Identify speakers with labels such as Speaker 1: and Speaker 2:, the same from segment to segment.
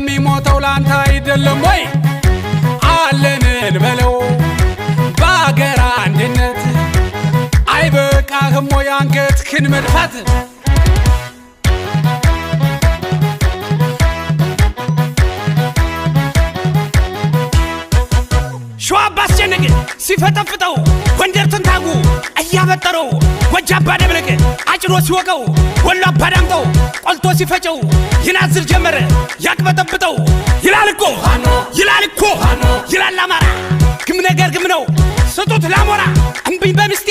Speaker 1: የሚሞተው ላንተ አይደለም ወይ አለንን በለው ባገር አንድነት አይበቃህም ወይ አንገትህን መድፋት ሸዋ ባስጨነቅ ሲፈጠፍጠው ጎንደር ትንታጉ እያበጠረው ጎጃባ ደብረቅ አጭሮ ሲወቀው ወሎ አባዳምጠው ቆልቶ ሲፈጨው ይናዝር ጀመረ ያቅበጠብጠው ይላል እኮ ይላል አማራ ግም ነገር ግም ነው ስጡት ላሞራ እምቢኝ በምስቴ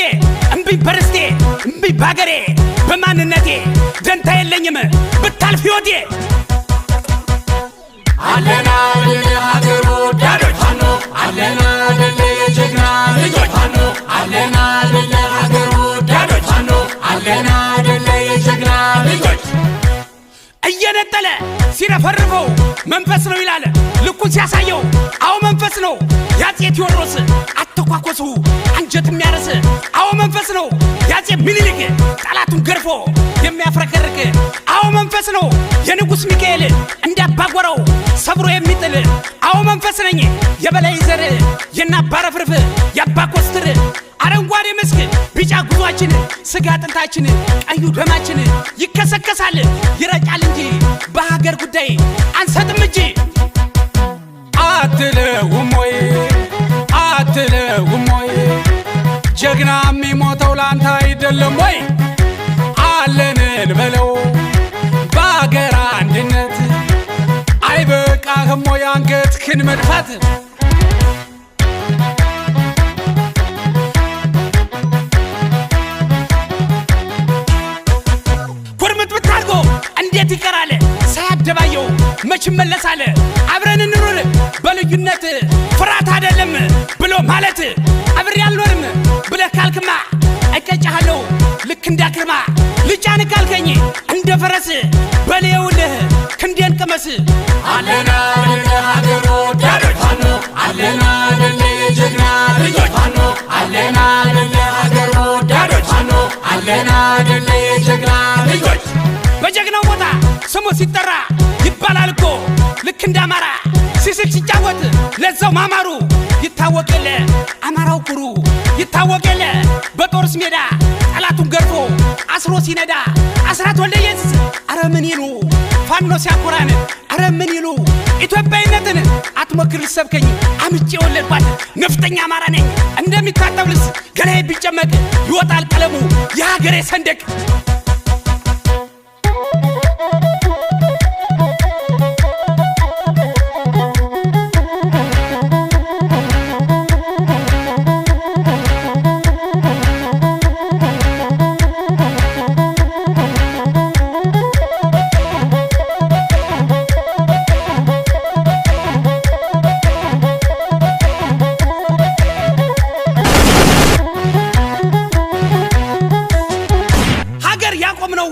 Speaker 1: እምቢኝ በርስቴ እምቢኝ ባገሬ በማንነቴ ደንታ የለኝም ብታልፍ ሕይወቴ
Speaker 2: አለና ለሀገሩ ዳዶች አለና ለጀግና ልጆች አለና ለሀገሩ ዳዶች አለና ለጀግና ልጆች
Speaker 1: እየነጠለ ሲረፈርፈው መንፈስ ነው ይላል ልኩን ሲያሳየው አው መንፈስ ነው ያጼ ቴዎድሮስ አተኳኮሱ አንጀት የሚያርስ አው መንፈስ ነው ያጼ ምኒልክ ጠላቱን ገርፎ የሚያፍረከርክ አው መንፈስ ነው የንጉስ ሚካኤል እንዲያባጓራው ሰብሮ የሚጥል አው መንፈስ ነኝ የበላይ ዘር የናባረፍርፍ ያባኮስትር አረንጓዴ መስክ ቢጫ ጉዟችን ስጋ ጥንታችን ቀዩ ደማችን ይከሰከሳል ይረጫል እንጂ በሀገር ጉዳይ አንሰጥም እንጂ አትለውም ወይ ጀግና የሚሞተው ላንተ አይደለም ወይ አለንን በለው ባገር አንድነት አይበቃህም ወይ አንገትህን መድፋት ኩርምት አድርጎ እንዴት ይቀራል ሳያደባየው መች መለሳለ አብረን እንኑር በልዩነት ፍራት አይደለም ብሎ ማለት አብሬ አልኖርም ብለህ ካልክማ እቀጫለሁ ልክ እንዳክርማ ልጫን ካልከኝ እንደ ፈረስ በሌውልህ ክንዴን ቅመስ
Speaker 2: አለና ለሀገሩ ዳዶች አለና ለጀግና ልጆች አለና ለሀገሩ ዳዶች አለና ለጀግና ልጆች
Speaker 1: በጀግናው ቦታ ስሙ ሲጠራ ይባላል እኮ ልክ እንዳማራ ሲስቅ ሲጫወት ለዛው ማማሩ ይታወቀለ አማራው ኩሩ ይታወቀለ በጦርስ ሜዳ ጠላቱን ገርፎ አስሮ ሲነዳ አስራት ወልደየስ አረምን ይሉ ፋኖ ሲያኮራን አረምን ይሉ ኢትዮጵያዊነትን አትሞክር ልሰብከኝ አምጬ ወለድኳት ነፍጠኛ አማራ ነኝ እንደሚታጠብ ልብስ ገላዬ ቢጨመቅ ይወጣል ቀለሙ የሀገሬ ሰንደቅ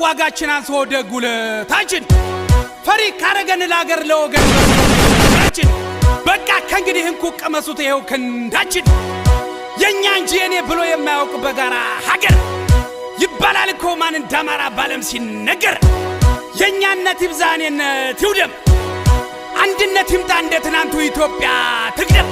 Speaker 1: ዋጋችን አንሶ ደጉለታችን ፈሪ ካረገን ለሀገር ለወገን ታችን በቃ ከእንግዲህ እንኩ ቀመሱት ይሄው ክንዳችን የኛ እንጂ የኔ ብሎ የማያውቅ በጋራ ሀገር ይባላል እኮ ማን እንዳማራ ባለም ሲነገር የኛነት ይብዛኔነት ይውደም አንድነት ይምጣ እንደ ትናንቱ ኢትዮጵያ ትቅደም